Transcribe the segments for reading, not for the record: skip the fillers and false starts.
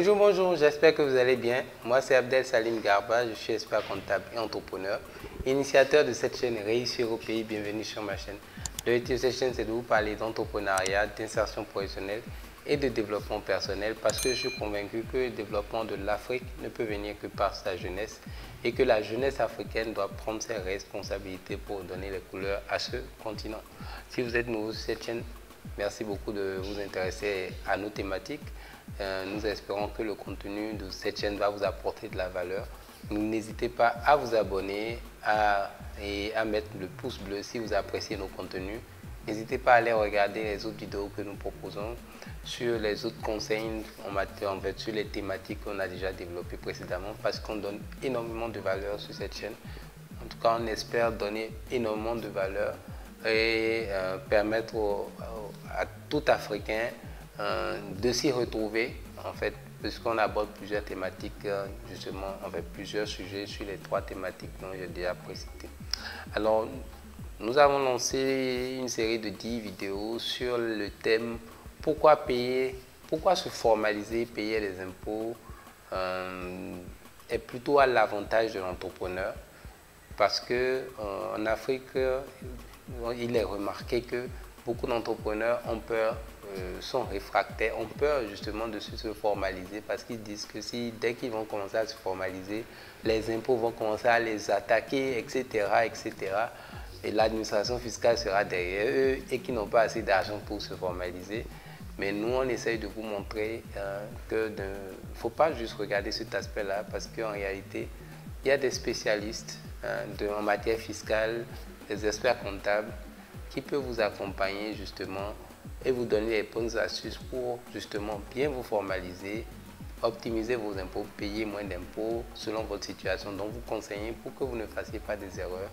Bonjour, bonjour, j'espère que vous allez bien. Moi, c'est Abdel Salim Garba, je suis expert comptable et entrepreneur, initiateur de cette chaîne Réussir au pays. Bienvenue sur ma chaîne. Le but de cette chaîne, c'est de vous parler d'entrepreneuriat, d'insertion professionnelle et de développement personnel parce que je suis convaincu que le développement de l'Afrique ne peut venir que par sa jeunesse et que la jeunesse africaine doit prendre ses responsabilités pour donner les couleurs à ce continent. Si vous êtes nouveau sur cette chaîne, merci beaucoup de vous intéresser à nos thématiques. Nous espérons que le contenu de cette chaîne va vous apporter de la valeur. N'hésitez pas à vous abonner et à mettre le pouce bleu si vous appréciez nos contenus. N'hésitez pas à aller regarder les autres vidéos que nous proposons sur les autres conseils en fait, sur les thématiques qu'on a déjà développées précédemment parce qu'on donne énormément de valeur sur cette chaîne. En tout cas, on espère donner énormément de valeur et permettre à tout Africain de s'y retrouver, en fait, puisqu'on aborde plusieurs thématiques, justement, en fait, plusieurs sujets sur les trois thématiques dont j'ai déjà précité. Alors, nous avons lancé une série de 10 vidéos sur le thème pourquoi payer, pourquoi se formaliser, payer les impôts est plutôt à l'avantage de l'entrepreneur. Parce qu'en Afrique, il est remarqué que beaucoup d'entrepreneurs ont peur, sont réfractaires, ont peur justement de se formaliser parce qu'ils disent que dès qu'ils vont commencer à se formaliser, les impôts vont commencer à les attaquer, etc. etc. Et l'administration fiscale sera derrière eux et qu'ils n'ont pas assez d'argent pour se formaliser. Mais nous, on essaye de vous montrer qu'il ne faut pas juste regarder cet aspect-là parce qu'en réalité, il y a des spécialistes en matière fiscale, des experts comptables qui peuvent vous accompagner justement et vous donner les bonnes astuces pour justement bien vous formaliser, optimiser vos impôts, payer moins d'impôts selon votre situation. Donc vous conseillez pour que vous ne fassiez pas des erreurs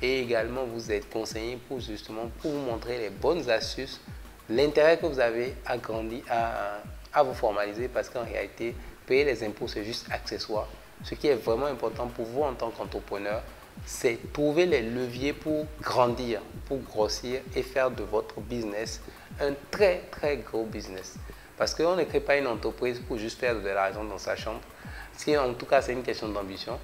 et également vous êtes conseillé pour justement pour vous montrer les bonnes astuces, l'intérêt que vous avez à vous formaliser parce qu'en réalité, payer les impôts c'est juste accessoire. Ce qui est vraiment important pour vous en tant qu'entrepreneur, c'est trouver les leviers pour grandir, pour grossir et faire de votre business un très très gros business. Parce qu'on ne crée pas une entreprise pour juste faire de l'argent dans sa chambre. Si en tout cas c'est une question d'ambition.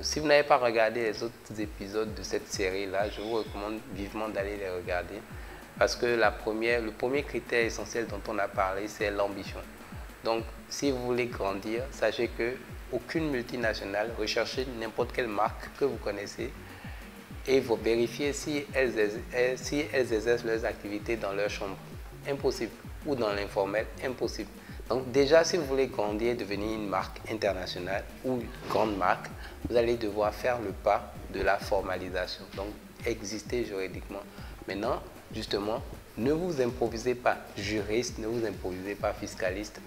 Si vous n'avez pas regardé les autres épisodes de cette série-là, je vous recommande vivement d'aller les regarder. Parce que le premier critère essentiel dont on a parlé, c'est l'ambition. Donc si vous voulez grandir, sachez que aucune multinationale, recherchez n'importe quelle marque que vous connaissez et vous vérifiez si elles exercent leurs activités dans leur chambre. Impossible. Ou dans l'informel, impossible. Donc déjà, si vous voulez grandir et devenir une marque internationale ou une grande marque, vous allez devoir faire le pas de la formalisation. Donc exister juridiquement. Maintenant, justement, ne vous improvisez pas juriste, ne vous improvisez pas fiscaliste.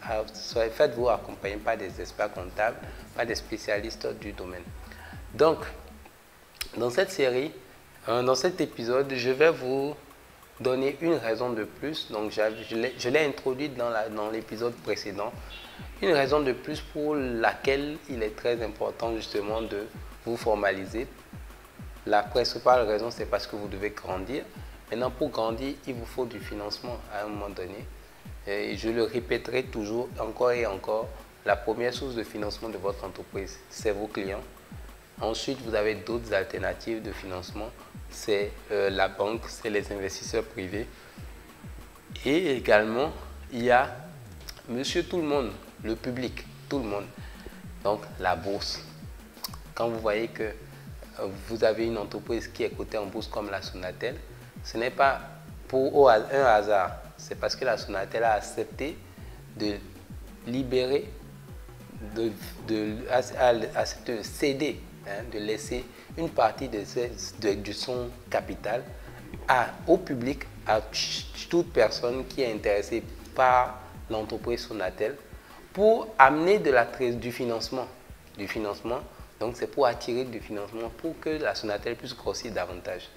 Faites-vous accompagner par des experts comptables, par des spécialistes du domaine. Donc, dans cette série, dans cet épisode, je vais vous donner une raison de plus. Donc, je l'ai introduit dans l'épisode précédent. Une raison de plus pour laquelle il est très important justement de vous formaliser. La principale raison, c'est parce que vous devez grandir. Maintenant, pour grandir, il vous faut du financement à un moment donné. Et je le répéterai toujours, encore et encore, la première source de financement de votre entreprise, c'est vos clients. Ensuite, vous avez d'autres alternatives de financement, c'est la banque, c'est les investisseurs privés. Et également, il y a monsieur tout le monde, le public, tout le monde. Donc, la bourse. Quand vous voyez que vous avez une entreprise qui est cotée en bourse comme la Sonatel, ce n'est pas pour un hasard, c'est parce que la Sonatel a accepté de libérer, de céder, de laisser une partie de son capital au public, à toute personne qui est intéressée par l'entreprise Sonatel pour amener du financement. Donc c'est pour attirer du financement pour que la Sonatel puisse grossir davantage.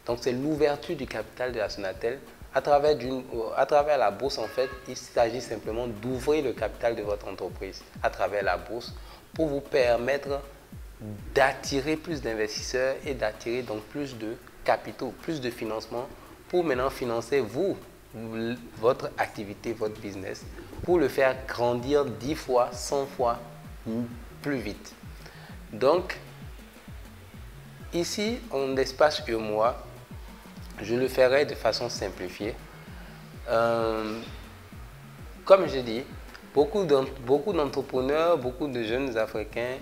Donc c'est l'ouverture du capital de la Sonatel à travers la bourse. En fait, il s'agit simplement d'ouvrir le capital de votre entreprise à travers la bourse pour vous permettre d'attirer plus d'investisseurs et d'attirer donc plus de capitaux, plus de financement pour maintenant financer vous, votre activité, votre business, pour le faire grandir 10 fois, 100 fois plus vite. Donc, ici, en espace UEMOA, je le ferai de façon simplifiée. Comme je dis, beaucoup d'entrepreneurs, beaucoup de jeunes Africains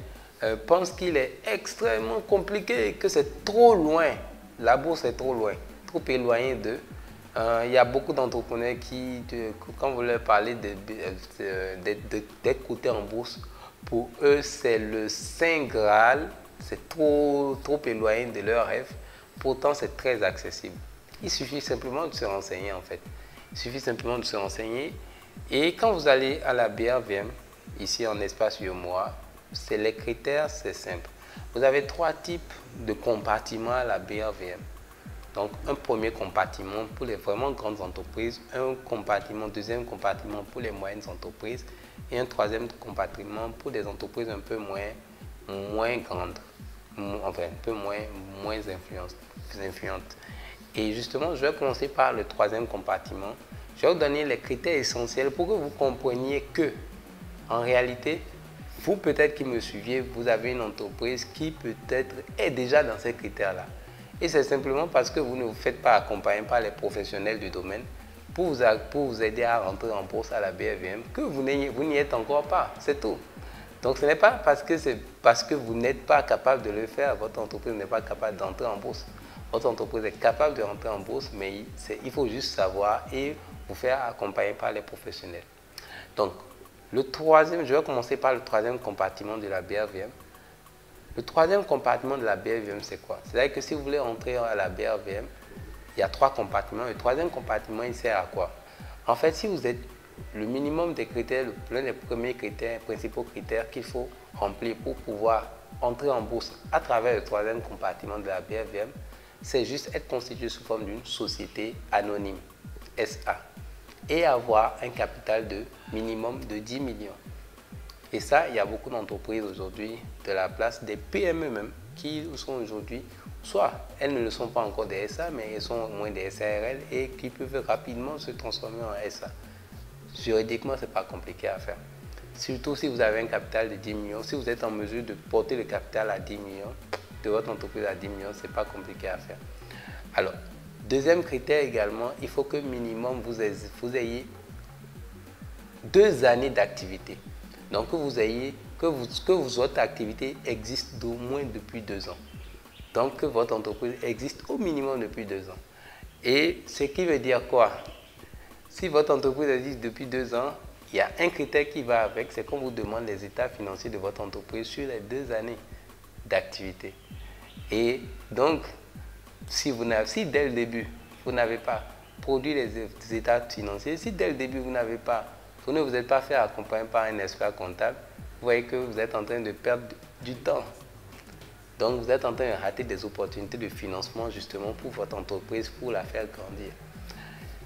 pensent qu'il est extrêmement compliqué et que c'est trop loin. La bourse est trop loin, trop éloigné d'eux. Il y a beaucoup d'entrepreneurs qui, quand vous leur parlez d'être cotés en bourse, pour eux, c'est le Saint Graal. C'est trop éloigné de leurs rêves. Pourtant, c'est très accessible. Il suffit simplement de se renseigner, en fait. Il suffit simplement de se renseigner. Et quand vous allez à la BRVM, ici en espace UEMOA, les critères, c'est simple. Vous avez 3 types de compartiments à la BRVM. Donc, un premier compartiment pour les vraiment grandes entreprises, un compartiment, deuxième compartiment pour les moyennes entreprises et un troisième compartiment pour des entreprises un peu moins grandes, enfin un peu moins influentes. Et justement, je vais commencer par le troisième compartiment. Je vais vous donner les critères essentiels pour que vous compreniez que, en réalité, vous peut-être qui me suiviez, vous avez une entreprise qui peut-être est déjà dans ces critères-là. Et c'est simplement parce que vous ne vous faites pas accompagner par les professionnels du domaine pour vous aider à rentrer en bourse à la BRVM que vous n'y êtes encore pas. C'est tout. Donc ce n'est pas parce que vous n'êtes pas capable de le faire, votre entreprise n'est pas capable d'entrer en bourse. Votre entreprise est capable de rentrer en bourse, mais il faut juste savoir et vous faire accompagner par les professionnels. Donc, je vais commencer par le troisième compartiment de la BRVM. Le troisième compartiment de la BRVM, c'est quoi? C'est-à-dire que si vous voulez entrer à la BRVM, il y a 3 compartiments. Le troisième compartiment, il sert à quoi? En fait, si vous êtes le minimum des critères, l'un des premiers critères, principaux critères qu'il faut remplir pour pouvoir entrer en bourse à travers le troisième compartiment de la BRVM, c'est juste être constitué sous forme d'une société anonyme, SA, et avoir un capital de minimum de 10 millions. Et ça, il y a beaucoup d'entreprises aujourd'hui de la place, des PME même, qui sont aujourd'hui, soit elles ne le sont pas encore des SA, mais elles sont au moins des SARL et qui peuvent rapidement se transformer en SA. Juridiquement, ce n'est pas compliqué à faire. Surtout si vous avez un capital de 10 millions, si vous êtes en mesure de porter le capital à 10 millions, de votre entreprise à 10 millions, ce n'est pas compliqué à faire. Alors, deuxième critère également, il faut que minimum vous ayez 2 années d'activité. Donc que votre activité existe d'au moins depuis 2 ans. Donc que votre entreprise existe au minimum depuis 2 ans. Et ce qui veut dire quoi? Si votre entreprise existe depuis 2 ans, il y a un critère qui va avec, c'est qu'on vous demande les états financiers de votre entreprise sur les 2 années d'activité. Et donc, si dès le début, vous n'avez pas produit les états financiers, si dès le début, vous ne vous êtes pas fait accompagner par un expert comptable, vous voyez que vous êtes en train de perdre du temps. Donc, vous êtes en train de rater des opportunités de financement justement pour votre entreprise, pour la faire grandir.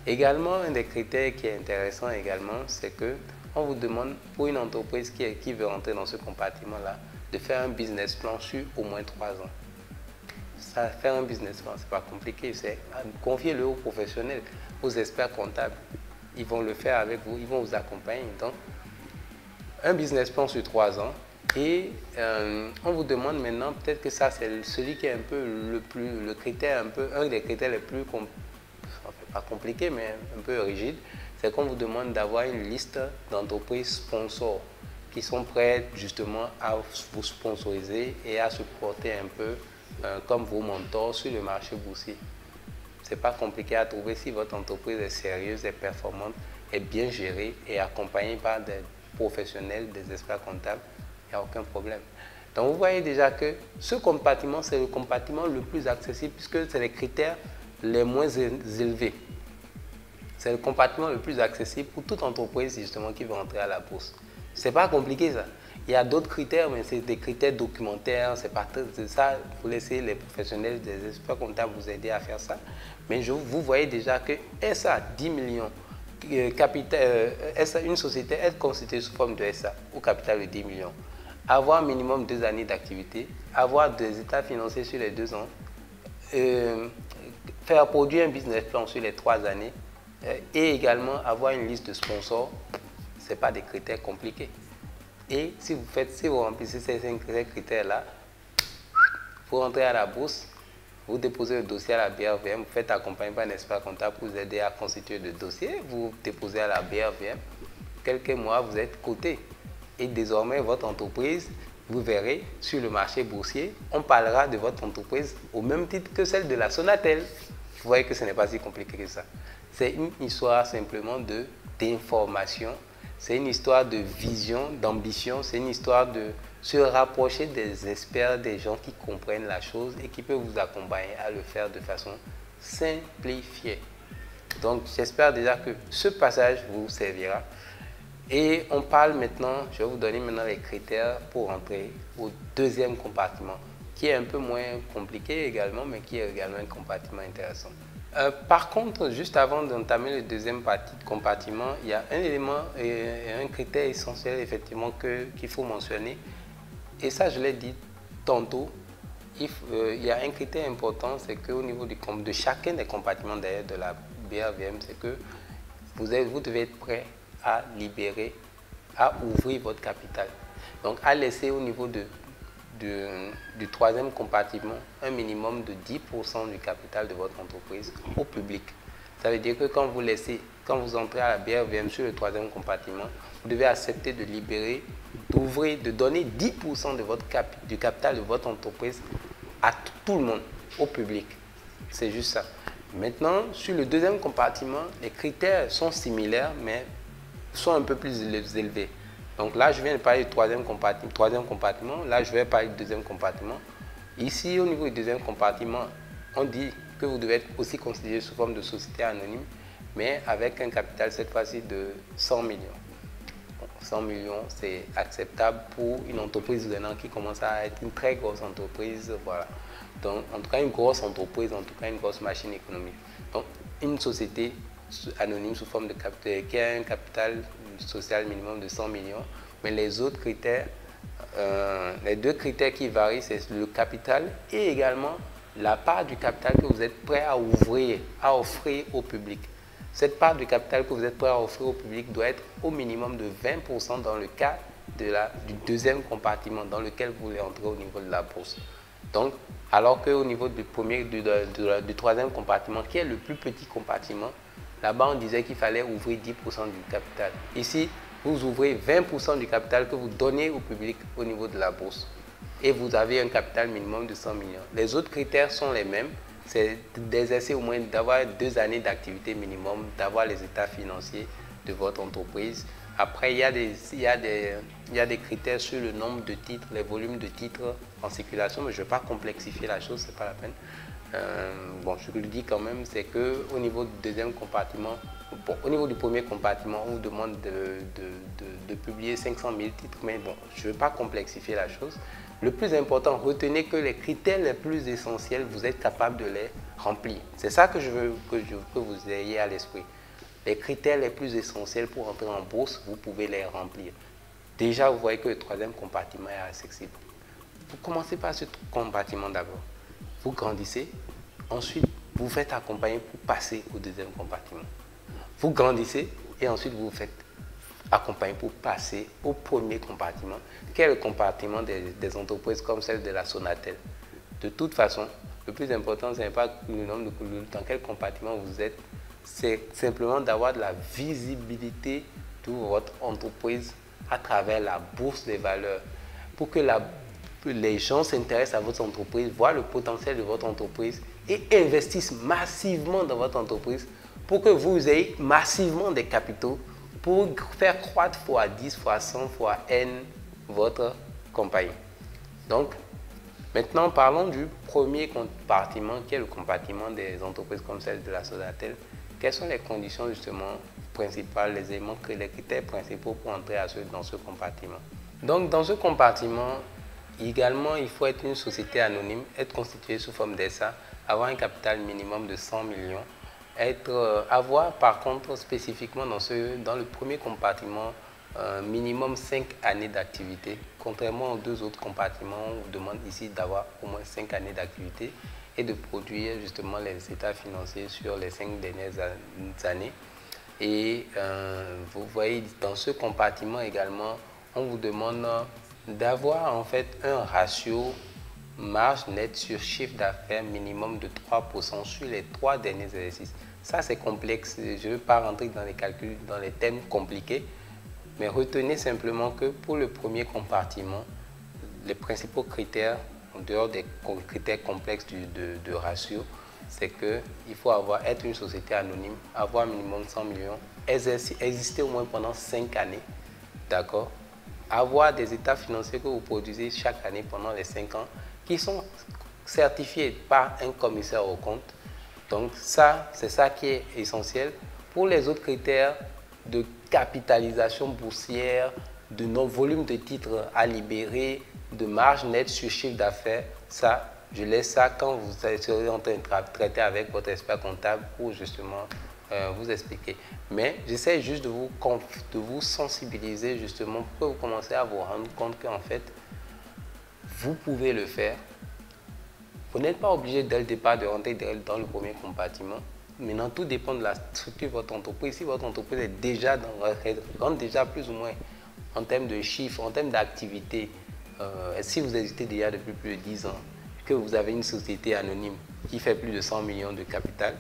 Également, un des critères qui est intéressant également, c'est qu'on vous demande pour une entreprise qui veut rentrer dans ce compartiment-là, de faire un business plan sur au moins 3 ans. Ça, faire un business plan, ce n'est pas compliqué, c'est confier-le aux professionnels, aux experts comptables. Ils vont le faire avec vous, ils vont vous accompagner. Donc, un business plan sur 3 ans. Et on vous demande maintenant, peut-être que ça c'est celui qui est un peu un des critères les plus, pas compliqués, mais un peu rigides, c'est qu'on vous demande d'avoir une liste d'entreprises sponsors qui sont prêtes justement à vous sponsoriser et à se porter un peu comme vos mentors sur le marché boursier. Ce n'est pas compliqué à trouver si votre entreprise est sérieuse, est performante, est bien gérée et accompagnée par des professionnels, des experts comptables, il n'y a aucun problème. Donc vous voyez déjà que ce compartiment, c'est le compartiment le plus accessible puisque c'est les critères les moins élevés. C'est le compartiment le plus accessible pour toute entreprise justement qui veut entrer à la bourse. Ce n'est pas compliqué ça. Il y a d'autres critères, mais c'est des critères documentaires. C'est ça, vous laissez les professionnels, des experts comptables vous aider à faire ça. Mais vous voyez déjà que SA, 10 millions, une société est constituée sous forme de SA au capital de 10 millions. Avoir minimum 2 années d'activité, avoir des états financiers sur les 2 ans, faire produire un business plan sur les 3 années, et également avoir une liste de sponsors, ce n'est pas des critères compliqués. Et si vous remplissez ces 5 critères-là, vous rentrez à la bourse, vous déposez le dossier à la BRVM, vous faites accompagner par un expert comptable pour vous aider à constituer le dossier, vous déposez à la BRVM, quelques mois, vous êtes coté. Et désormais, votre entreprise, vous verrez, sur le marché boursier, on parlera de votre entreprise au même titre que celle de la Sonatel. Vous voyez que ce n'est pas si compliqué que ça. C'est une histoire simplement d'information, c'est une histoire de vision, d'ambition, c'est une histoire de se rapprocher des experts, des gens qui comprennent la chose et qui peuvent vous accompagner à le faire de façon simplifiée. Donc, j'espère déjà que ce passage vous servira. Et on parle maintenant, je vais vous donner maintenant les critères pour entrer au deuxième compartiment, qui est un peu moins compliqué également, mais qui est également un compartiment intéressant. Par contre, juste avant d'entamer le deuxième compartiment, il y a un élément et un critère essentiel effectivement qu'il faut mentionner. Et ça, je l'ai dit tantôt, il y a un critère important, c'est qu'au niveau de chacun des compartiments d'ailleurs de la BRVM, c'est que vous devez être prêt à libérer, à ouvrir votre capital. Donc, à laisser au niveau du troisième compartiment un minimum de 10% du capital de votre entreprise au public. Ça veut dire que quand vous entrez à la BRVM sur le troisième compartiment, vous devez accepter de libérer, d'ouvrir, de donner 10% du capital de votre entreprise à tout le monde, au public. C'est juste ça. Maintenant, sur le deuxième compartiment, les critères sont similaires, mais sont un peu plus élevés. Donc là, je viens de parler du troisième compartiment. Là, je vais parler du deuxième compartiment. Ici, au niveau du deuxième compartiment, on dit que vous devez être aussi considéré sous forme de société anonyme, mais avec un capital cette fois-ci de 100 millions. 100 millions, c'est acceptable pour une entreprise venant qui commence à être une très grosse entreprise. Voilà. Donc, en tout cas, une grosse entreprise, en tout cas, une grosse machine économique. Donc, une société anonyme sous forme de capital, qui a un capital social minimum de 100 millions. Mais les autres critères, les deux critères qui varient, c'est le capital et également la part du capital que vous êtes prêt à ouvrir, à offrir au public. Cette part du capital que vous êtes prêt à offrir au public doit être au minimum de 20% dans le cas du deuxième compartiment dans lequel vous voulez entrer au niveau de la bourse. Donc, alors qu'au niveau du troisième compartiment, qui est le plus petit compartiment, là-bas on disait qu'il fallait ouvrir 10% du capital. Ici, vous ouvrez 20% du capital que vous donnez au public au niveau de la bourse. Et vous avez un capital minimum de 100 millions. Les autres critères sont les mêmes. C'est d'exercer au moins, d'avoir 2 années d'activité minimum, d'avoir les états financiers de votre entreprise. Après, il y a des critères sur le nombre de titres, les volumes de titres en circulation, mais je ne vais pas complexifier la chose, ce n'est pas la peine. Bon, je le dis quand même, c'est qu'au niveau du deuxième compartiment, bon, au niveau du premier compartiment, on vous demande de publier 500 000 titres, mais bon, je ne veux pas complexifier la chose. Le plus important, retenez que les critères les plus essentiels, vous êtes capable de les remplir. C'est ça que je veux que vous ayez à l'esprit. Les critères les plus essentiels pour entrer en bourse, vous pouvez les remplir. Déjà, vous voyez que le troisième compartiment est accessible. Vous commencez par ce compartiment d'abord. Vous grandissez, ensuite vous faites accompagner pour passer au deuxième compartiment. Vous grandissez et ensuite vous vous faites accompagner pour passer au premier compartiment, qui est le compartiment des entreprises comme celle de la Sonatel. De toute façon, le plus important, ce n'est pas le nombre dans quel compartiment vous êtes, c'est simplement d'avoir de la visibilité de votre entreprise à travers la bourse des valeurs, pour que les gens s'intéressent à votre entreprise, voient le potentiel de votre entreprise et investissent massivement dans votre entreprise pour que vous ayez massivement des capitaux pour faire croître fois 10, fois 100, fois N votre compagnie. Donc, maintenant, parlons du premier compartiment qui est le compartiment des entreprises comme celle de la Sonatel. Quelles sont les conditions justement principales, les éléments, les critères principaux pour entrer dans ce compartiment? Donc, dans ce compartiment, également, il faut être une société anonyme, être constituée sous forme d'SA, avoir un capital minimum de 100 millions, avoir par contre spécifiquement dans le premier compartiment minimum 5 années d'activité. Contrairement aux deux autres compartiments, on vous demande ici d'avoir au moins 5 années d'activité et de produire justement les états financiers sur les 5 dernières années. Et vous voyez, dans ce compartiment également, on vous demande d'avoir en fait un ratio marge nette sur chiffre d'affaires minimum de 3% sur les 3 derniers exercices. Ça, c'est complexe. Je ne veux pas rentrer dans les calculs, dans les thèmes compliqués, mais retenez simplement que pour le premier compartiment, les principaux critères, en dehors des critères complexes de ratio, c'est qu'il faut être une société anonyme, avoir minimum 100 millions, exister au moins pendant 5 années, d'accord? Avoir des états financiers que vous produisez chaque année pendant les 5 ans, qui sont certifiés par un commissaire aux comptes. Donc ça, c'est ça qui est essentiel. Pour les autres critères de capitalisation boursière, de volume de titres à libérer, de marge nette sur chiffre d'affaires, ça, je laisse ça quand vous serez en train de traiter avec votre expert comptable pour justement vous expliquer. Mais j'essaie juste de vous sensibiliser justement pour que vous commencez à vous rendre compte qu'en fait, vous pouvez le faire. Vous n'êtes pas obligé dès le départ de rentrer dans le premier compartiment. Maintenant, tout dépend de la structure de votre entreprise. Si votre entreprise est déjà rentre déjà plus ou moins en termes de chiffres, en termes d'activité, si vous existez déjà depuis plus de 10 ans, que vous avez une société anonyme qui fait plus de 100 millions de capital,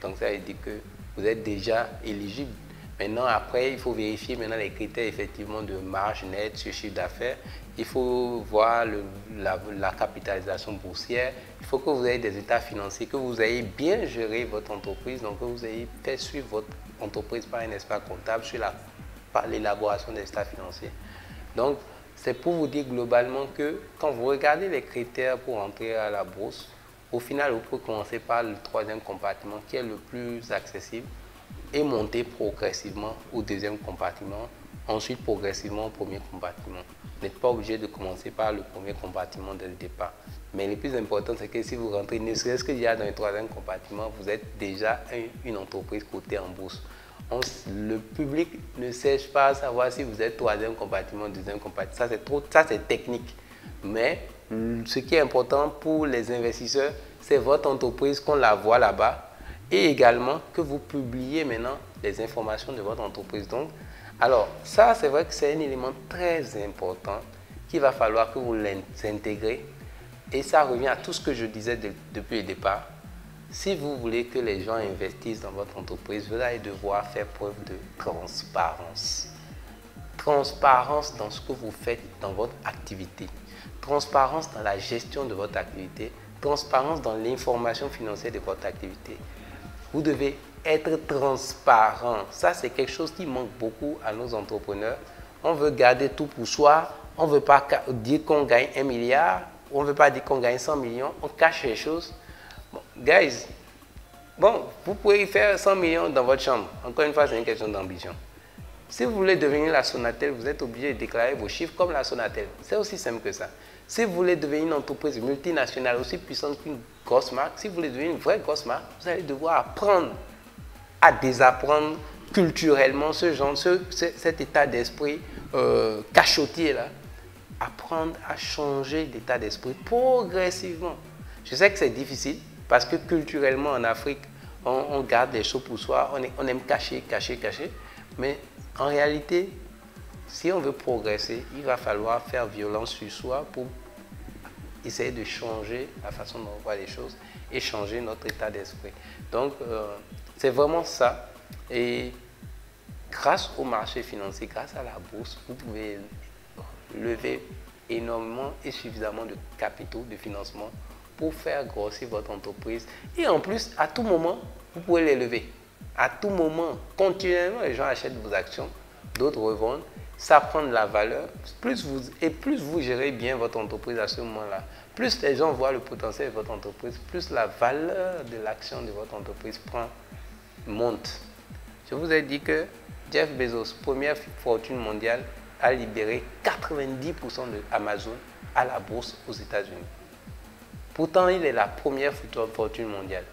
donc ça veut dire que vous êtes déjà éligible. Maintenant, après, il faut vérifier maintenant les critères effectivement de marge nette sur chiffre d'affaires. Il faut voir la capitalisation boursière. Il faut que vous ayez des états financiers, que vous ayez bien géré votre entreprise, donc que vous ayez fait suivre votre entreprise par un expert comptable par l'élaboration des états financiers. Donc, c'est pour vous dire globalement que quand vous regardez les critères pour entrer à la bourse, au final, vous pouvez commencer par le troisième compartiment qui est le plus accessible et monter progressivement au deuxième compartiment, ensuite progressivement au premier compartiment. Vous n'êtes pas obligé de commencer par le premier compartiment dès le départ. Mais le plus important, c'est que si vous rentrez, ne serait-ce que déjà dans le troisième compartiment, vous êtes déjà une entreprise cotée en bourse. Le public ne cherche pas à savoir si vous êtes troisième compartiment, deuxième compartiment. Ça, c'est technique. Mais ce qui est important pour les investisseurs, c'est votre entreprise, qu'on la voit là-bas et également que vous publiez maintenant les informations de votre entreprise. Donc, alors, ça, c'est vrai que c'est un élément très important qu'il va falloir que vous l'intégrez. Et ça revient à tout ce que je disais depuis le départ. Si vous voulez que les gens investissent dans votre entreprise, vous allez devoir faire preuve de transparence. Transparence dans ce que vous faites dans votre activité. Transparence dans la gestion de votre activité. Transparence dans l'information financière de votre activité. Vous devez être transparent. Ça, c'est quelque chose qui manque beaucoup à nos entrepreneurs. On veut garder tout pour soi. On ne veut pas dire qu'on gagne 1 milliard. On ne veut pas dire qu'on gagne 100 millions. On cache les choses. Bon, guys, vous pouvez faire 100 millions dans votre chambre. Encore une fois, c'est une question d'ambition. Si vous voulez devenir la Sonatel, vous êtes obligé de déclarer vos chiffres comme la Sonatel. C'est aussi simple que ça. Si vous voulez devenir une entreprise multinationale aussi puissante qu'une grosse marque, si vous voulez devenir une vraie grosse marque, vous allez devoir apprendre à désapprendre culturellement cet état d'esprit cachotier là. Apprendre à changer d'état d'esprit progressivement. Je sais que c'est difficile parce que culturellement en Afrique, on garde les choses pour soi, on aime cacher. Mais en réalité, si on veut progresser, il va falloir faire violence sur soi pour essayer de changer la façon dont on voit les choses et changer notre état d'esprit. Donc, c'est vraiment ça. Et grâce au marché financier, grâce à la bourse, vous pouvez lever énormément et suffisamment de capitaux, de financement pour faire grossir votre entreprise. Et en plus, à tout moment, vous pouvez les lever. À tout moment, continuellement, les gens achètent vos actions, d'autres revendent. Ça prend de la valeur. Plus vous gérez bien votre entreprise à ce moment-là, plus les gens voient le potentiel de votre entreprise, plus la valeur de l'action de votre entreprise monte. Je vous ai dit que Jeff Bezos, première fortune mondiale, a libéré 90% de Amazon à la bourse aux États-Unis. Pourtant, il est la première fortune mondiale.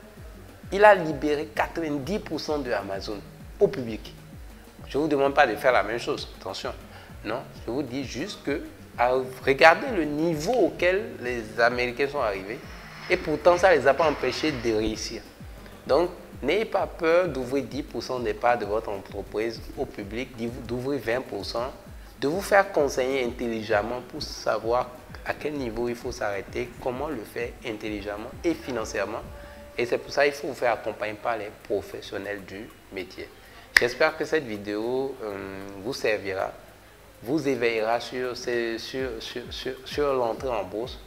Il a libéré 90% de Amazon au public. Je ne vous demande pas de faire la même chose, attention. Non, je vous dis juste que regardez le niveau auquel les Américains sont arrivés et pourtant ça ne les a pas empêchés de réussir. Donc, N'ayez pas peur d'ouvrir 10% des parts de votre entreprise au public, d'ouvrir 20%, de vous faire conseiller intelligemment pour savoir à quel niveau il faut s'arrêter, comment le faire intelligemment et financièrement. Et c'est pour ça qu'il faut vous faire accompagner par les professionnels du métier. J'espère que cette vidéo vous servira, vous éveillera sur l'entrée en bourse.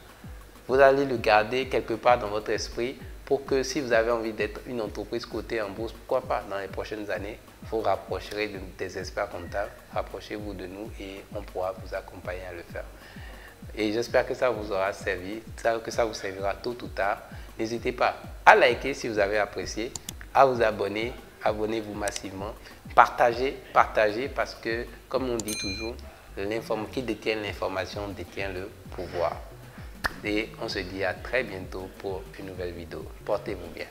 Vous allez le garder quelque part dans votre esprit pour que si vous avez envie d'être une entreprise cotée en bourse, pourquoi pas dans les prochaines années, vous rapprocherez des experts comptables, rapprochez-vous de nous et on pourra vous accompagner à le faire. Et j'espère que ça vous aura servi, que ça vous servira tôt ou tard. N'hésitez pas à liker si vous avez apprécié, à vous abonner, abonnez-vous massivement, partagez parce que, comme on dit toujours, qui détient l'information détient le pouvoir. Et on se dit à très bientôt pour une nouvelle vidéo. Portez-vous bien.